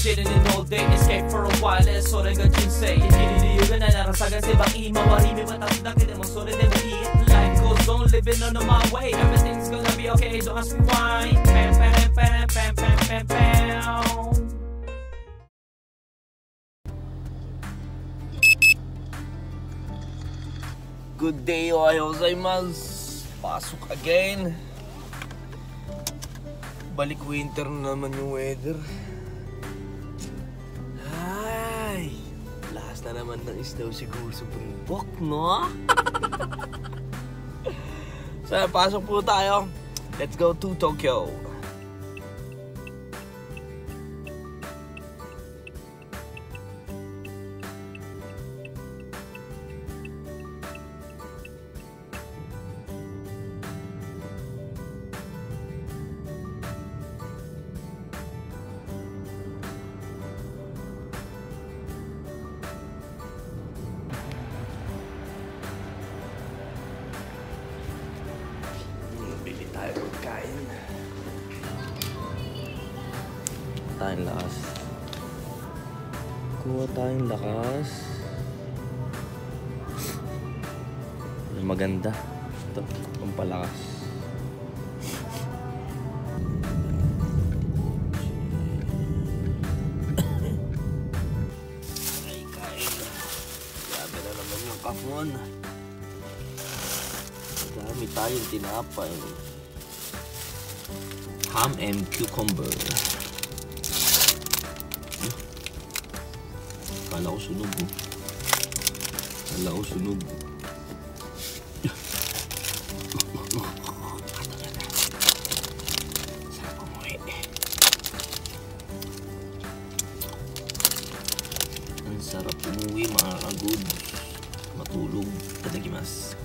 sitting in all day, escape for a while, so they got you say. Hindi na narasagan si baki, mawarimi matapos na mo, so they will eat. Life goes on, living on my way. Everything's gonna be okay, don't ask me why. Pam, pam, pam, pam, pam, pam, pam. Good day, ohayo gozaimasu. Pasok again. Balik winter na naman yung weather. Ay, lakas na naman ng snow siguro sa bundok, no? So, pasok po tayo. Let's go to Tokyo. Tayong lakas. Kuha tayong lakas. Maganda. Ito, pampalakas. Ay, kain. Grabe na naman yung kafon. Dami tayong tinapay. Ham and cucumber. Kala ko sunog mo. Kala ko sunog. Sarap umuwi. Ang sarap umuwi mga kagod. Matulog. Itadakimasu.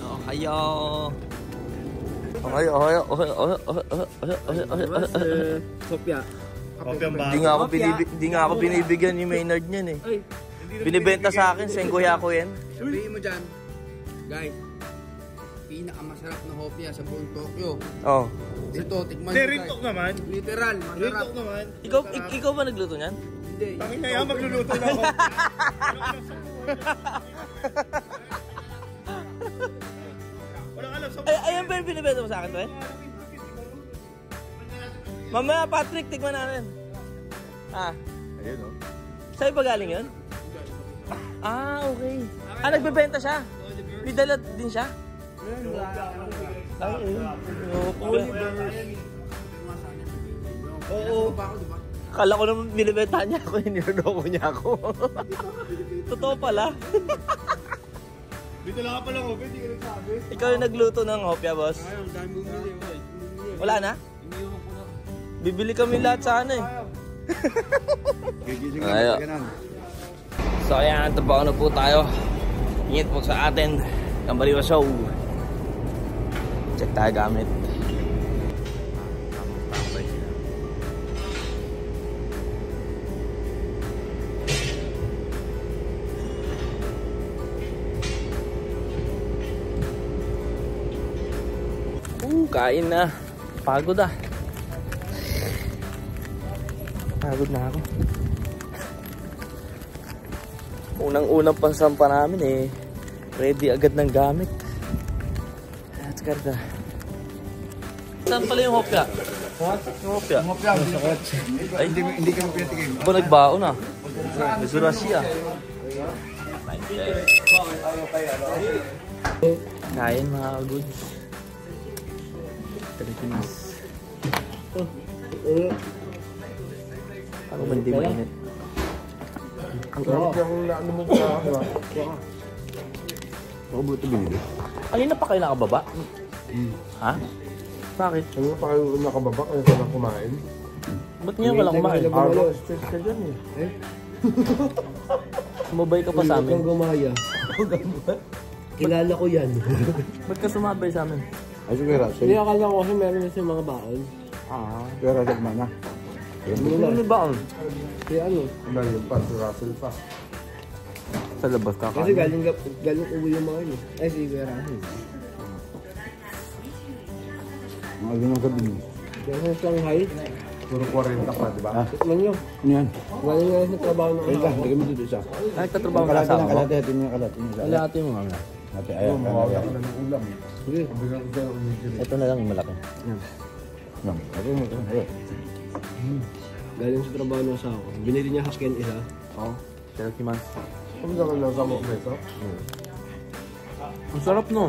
Ohayo. Kopya. Hindi nga ako binibigyan ni Maynard niyan eh. Binibenta sa akin, senggoya ko yan. Sabihin mo dyan, guys, pinakamasarap na hopya sa buong Tokyo. Oh. Ito, tikman mo guys. Rintok naman. Literal, masarap. Rintok naman. Ikaw ba nagluto niyan? Hindi. Tangin na yan, magluluto na ako. Walang alam sa Ayan ba yung binibenta mo sa akin, ba? Mamaya, Patrick, tikman natin. Ayun o. Sa'yo ba galing yun? Okay. Nagbebenta siya? May dala din siya? Oo. Kala ko naman binibenta niya ako, niloloko niya ako. Totoo pala. Dito lang ka pala ko, hindi ka nagsabi. Ikaw yung nagluto ng hopya, boss? Ayaw, dami bumili. Wala na? Bibili kami lahat sa ano eh. Ayaw. So ayan, tabaw na po tayo. Ingat po sa atin. Kambaliwa show. Check tayo gamit. Kain na. Pagod ah. Pagod na ako. Unang-unang pansampa namin eh. Ready agad ng gamit. Let's go. Saan pala yung hopya? Yung hopya? Yung hopya, sa kotse. Ay, hindi ka magpinatigay. Ba nagbaon ah? Nagsurasi ah. Kain mga goods. Itadakimasu. Ako ba hindi mainit? Ang sarap yung ano mo ka. Ako buto binili. Kanina pa kayo nakababa? Ha? Bakit? Kanina pa kayo nakababa kaya ka lang kumain. Ba't ngayon ka lang kumain? Stress ka dyan eh. Sumabay ka pa sa amin. Huwag kang gumaya. Kilala ko yan. Ba't ka sumabay sa amin? Ay, sige Russell. Hindi, akala ko kasi meron na siya mga baon. Sige Russell mana. Ano may baon? Kaya ano? Yung pa, si Russell pa. Sa labas ka Kasi galing uwi yung mga yun. Ay, sige Russell. Mga ganun gabi niyo. Kaya sa Shanghai, puro 40 pa, di ba? Ano nyo? Ano yan? Galing nga sa trabaho ng Wait lang, lagay mo dito isa. Nagtatrabaho na Kalate asawa lang, mo? kalate. Hatin mo yung kalate. Kalahati mo nga. Ate, Ayun, ayan. mawawala Ayan. ka na ng ulam. Sige. Biglang ka ng ulam. Ito na lang yung malaki. Yan. Ayan mo ito. Ayan. Galing sa trabaho ng asawa ko. Binili niya Husky isa. Oo. Cherokee man. Kung saan ka nasama ko ito? Ang sarap no?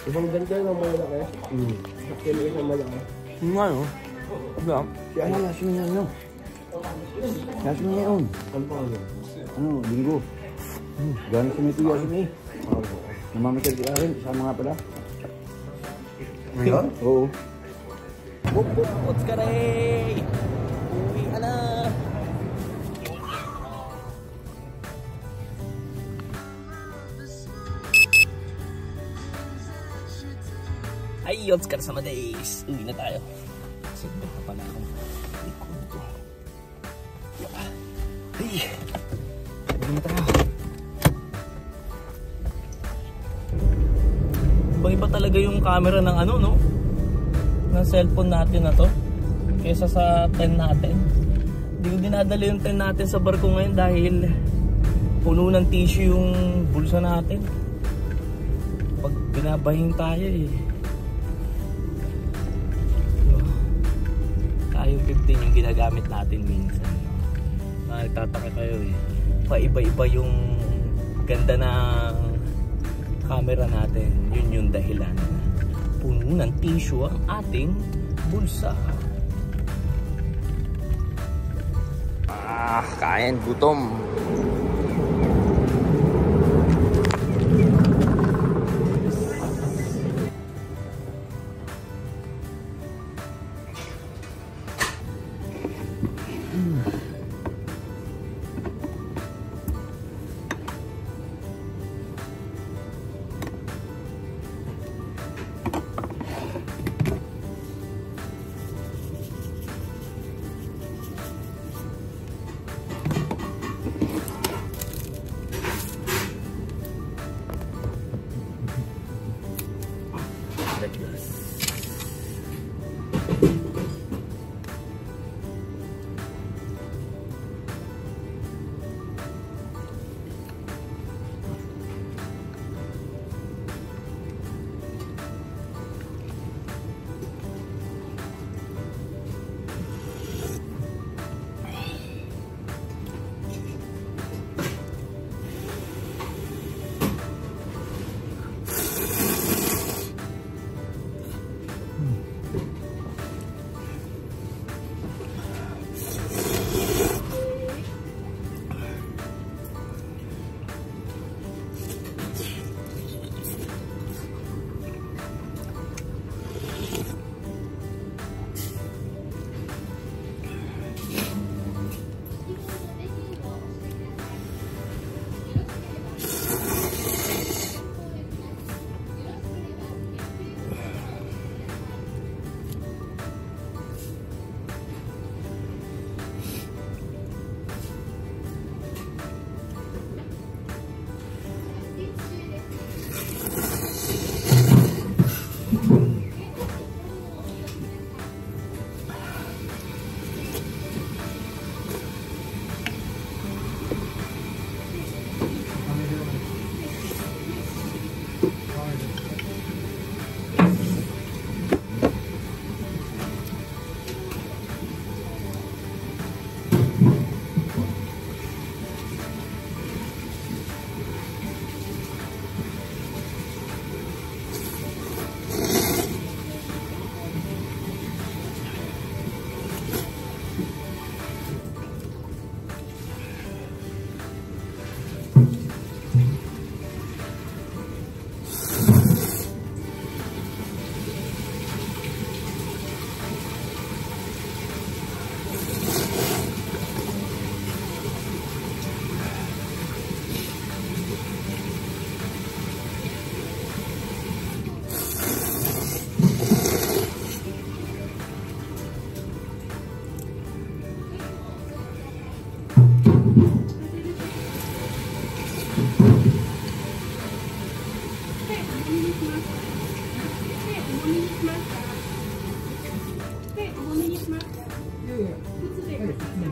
Isang ganda ng malaki. Sakil isang malaki. Yung nga no? Diba? Si ano, Yasmin yan, no? Yasmin yan yun. Ano pa ano? Ano, linggo. Gano'n si Mito Yasmin eh. Namamasyal si Aaron, isama nga pala. Ngayon? Oo. What's ka rin? Uwi ka na! Ay, Oscar sama days. Uwi na tayo. Segment na pala akong likod ko. Ay! Uwi na tayo. Iba talaga yung camera ng ano, no? Ng cellphone natin na to. Kesa sa 10 natin. Hindi ko dinadala yung 10 natin sa barko ngayon dahil puno ng tissue yung bulsa natin. Pag binabahin tayo eh. Tayo 15 yung ginagamit natin minsan. Nagtataka kayo eh. Paiba-iba yung ganda ng camera natin. Yun yung dahilan. Puno ng tissue ang ating bulsa. Kain, gutom.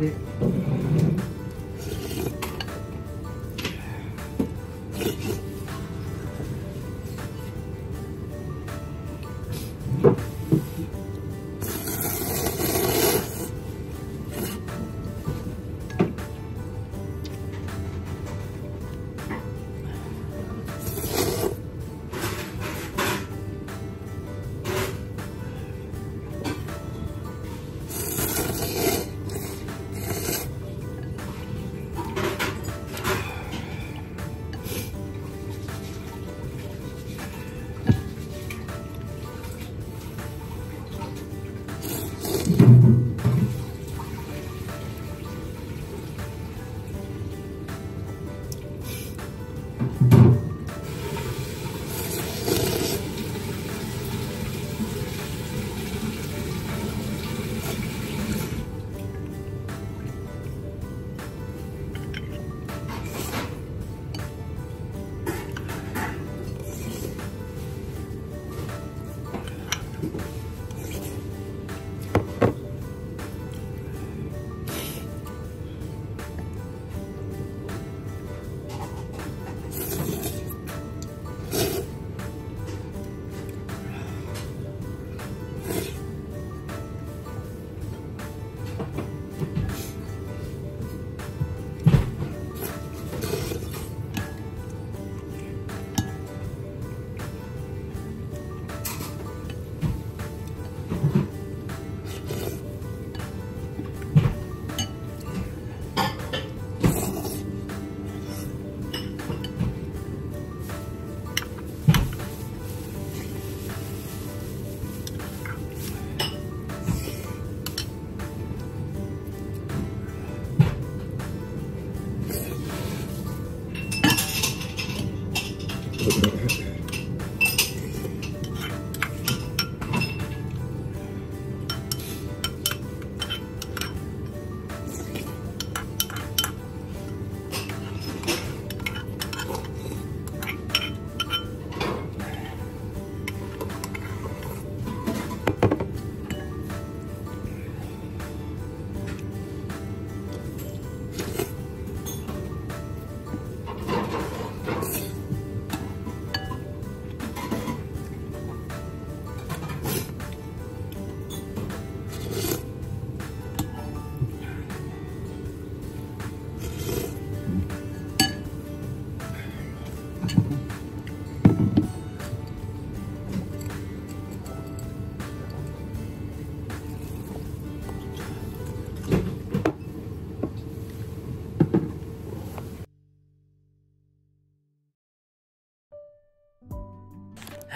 Hindi.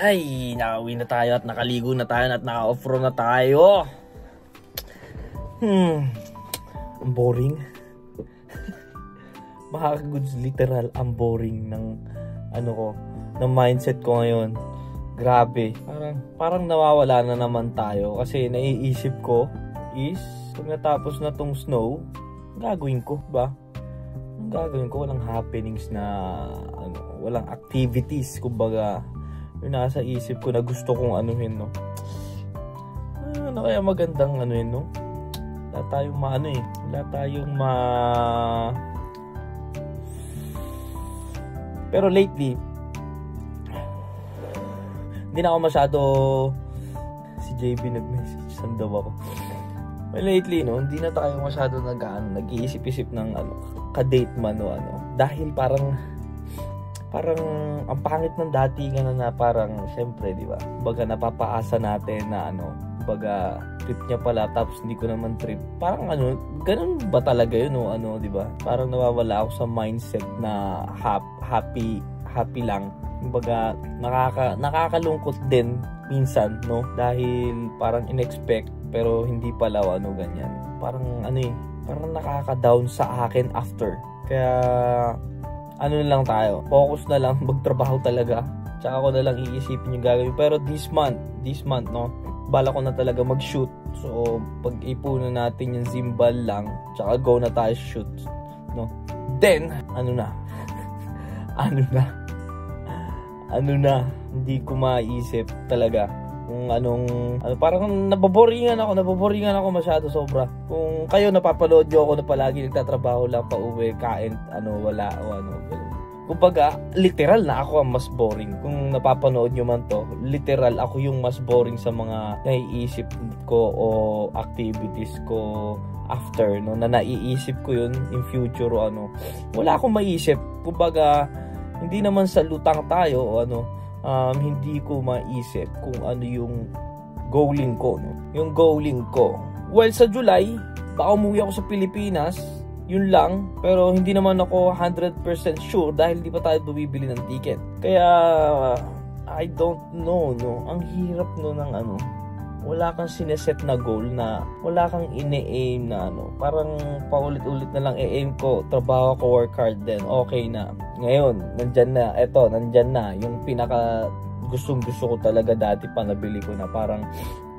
Ay, nakauwi na tayo at nakaligo na tayo at naka-off-road na tayo. Ang boring. Mga goods, literal, ang boring ng ng mindset ko ngayon. Grabe. Parang nawawala na naman tayo kasi naiisip ko is pag natapos na tong snow, gagawin ko ba? Ang gagawin ko, walang happenings na walang activities, kumbaga yung nasa isip ko na gusto kong anuhin, no? Ano kaya magandang anuhin, no? Wala tayong wala tayong pero lately hindi na ako masyado, si JB nag-message, saan daw ako? Well, lately, no, hindi na tayo masyado nag-iisip-isip ng ka-date man o dahil parang ang pangit ng datingan na parang syempre, di ba? Baga napapaasa natin na baga trip niya pala tapos hindi ko naman trip. Parang ganun ba talaga yun o di ba? Parang nawawala ako sa mindset na happy lang. Baga nakakalungkot din minsan, no? Dahil parang in-expect pero hindi pala ganyan. Parang parang nakaka-down sa akin after. Kaya lang tayo, focus na lang, magtrabaho talaga, tsaka ko na lang iisipin yung gagawin. Pero this month, no, bala ko na talaga mag-shoot. So, pag-ipunan natin yung Zimbal lang, tsaka go na tayo shoot, no. Then, hindi ko maisip talaga Kung parang naboboringan ako masyado sobra. Kung kayo napapanood nyo ako na palagi nagtatrabaho lang, pauwi, kain, wala, o kumbaga, literal na ako ang mas boring. Kung napapanood nyo man to, literal ako yung mas boring sa mga naiisip ko o activities ko after, no, na naiisip ko yun in future o wala akong maisip. Kumbaga, hindi naman sa lutang tayo o hindi ko maisip kung ano yung goaling ko, no? Yung goaling ko, well, sa July baka umuwi ako sa Pilipinas, yun lang. Pero hindi naman ako 100% sure dahil hindi pa tayo bumibili ng ticket. Kaya I don't know, no? Ang hirap no ng wala kang sineset na goal, na wala kang ine-aim na parang paulit-ulit na lang i-aim ko, trabaho ko, work hard, then okay na. Ngayon, nandyan na yung pinaka gustong-gusto ko talaga dati pa, nabili ko na, parang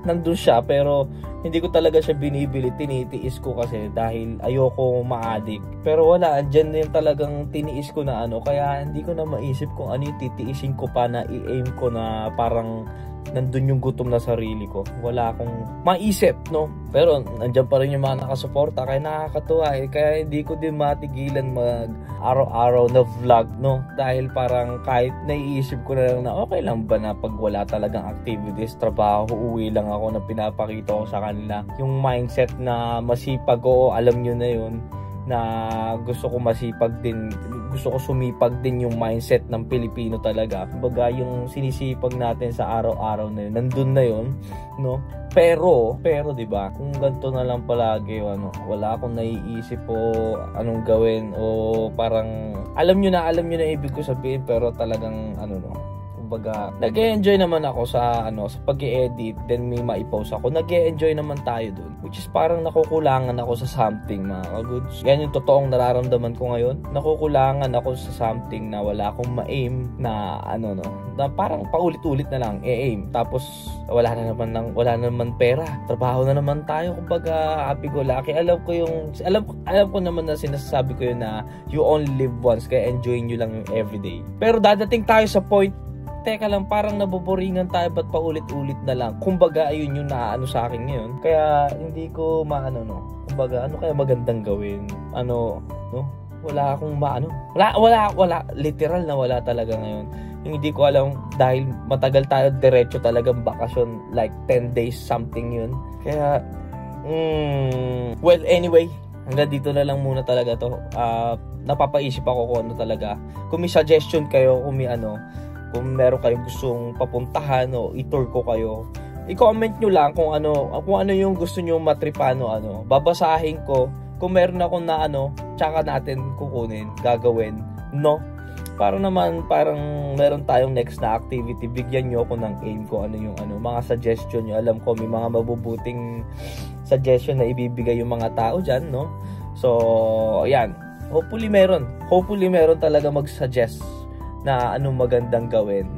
nandun siya pero hindi ko talaga siya binibili, tinitiis ko kasi dahil ayoko ma-addict. Pero wala, andyan na yung talagang tiniis ko na kaya hindi ko na maisip kung ano yung titiisin ko pa na i-aim ko na parang nandun yung gutom na sarili ko. Wala akong maisip, no? Pero nandyan pa rin yung mga nakasuporta, kaya nakakatuwa kaya hindi ko din matigilan mag araw-araw na vlog, no? Dahil parang kahit naiisip ko na lang na okay lang ba na pag wala talagang activities, trabaho, uwi lang ako, na pinapakita ko sa kanila yung mindset na masipag ko, alam nyo na yun, na gusto ko masipag din, gusto ko sumipag din yung mindset ng Pilipino talaga. Kumbaga yung sinisipag natin sa araw-araw na yun, nandun na yun, no? Pero 'di ba? Kung ganito na lang palagi, wala akong naiisip o anong gawin, o parang alam niyo na ibig ko sabihin, pero talagang kumbaga, nag-e-enjoy naman ako sa sa pag-e-edit, then may maipost ako. Nag-e-enjoy naman tayo dun, which is parang nakukulangan ako sa something, mga ka-goods. Yan yung totoong nararamdaman ko ngayon. Nakukulangan ako sa something na wala akong ma-aim na na parang paulit-ulit na lang e-aim. Tapos wala na naman pera. Trabaho na naman tayo. Kumbaga, happy go lucky. Alam ko naman na sinasabi ko yun na you only live once, kaya enjoy nyo lang yung everyday. Pero dadating tayo sa point, teka lang, parang naboboringan tayo, ba't paulit-ulit na lang? Kumbaga, ayun yung sa akin ngayon. Kaya hindi ko kumbaga, kaya magandang gawin? Wala akong wala, literal na wala talaga ngayon. Yung hindi ko alam, dahil matagal tayo diretso talagang bakasyon, like 10 days something yun. Kaya well, anyway, hanggang dito na lang muna talaga to. Napapaisip ako kung talaga. Kung may suggestion kayo, kung meron kayong gustong papuntahan o i-tour ko kayo, i-comment nyo lang kung ano yung gusto nyo matripano, babasahin ko. Kung meron ako na tsaka natin kukunin, gagawin, no? Para naman parang meron tayong next na activity, bigyan nyo ako ng aim ko, yung mga suggestion nyo. Alam ko may mga mabubuting suggestion na ibibigay yung mga tao dyan, no? So ayan, hopefully meron talaga mag-suggest na anong magandang gawin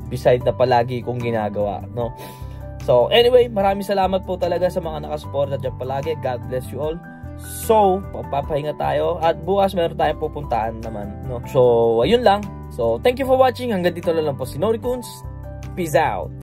beside na palagi kong ginagawa, no? So anyway, maraming salamat po talaga sa mga nakasuporta dyan palagi. God bless you all. So papahinga tayo at bukas meron tayong pupuntahan naman, no? So ayun lang. So thank you for watching. Hanggang dito na lang po si Noricons. Peace out.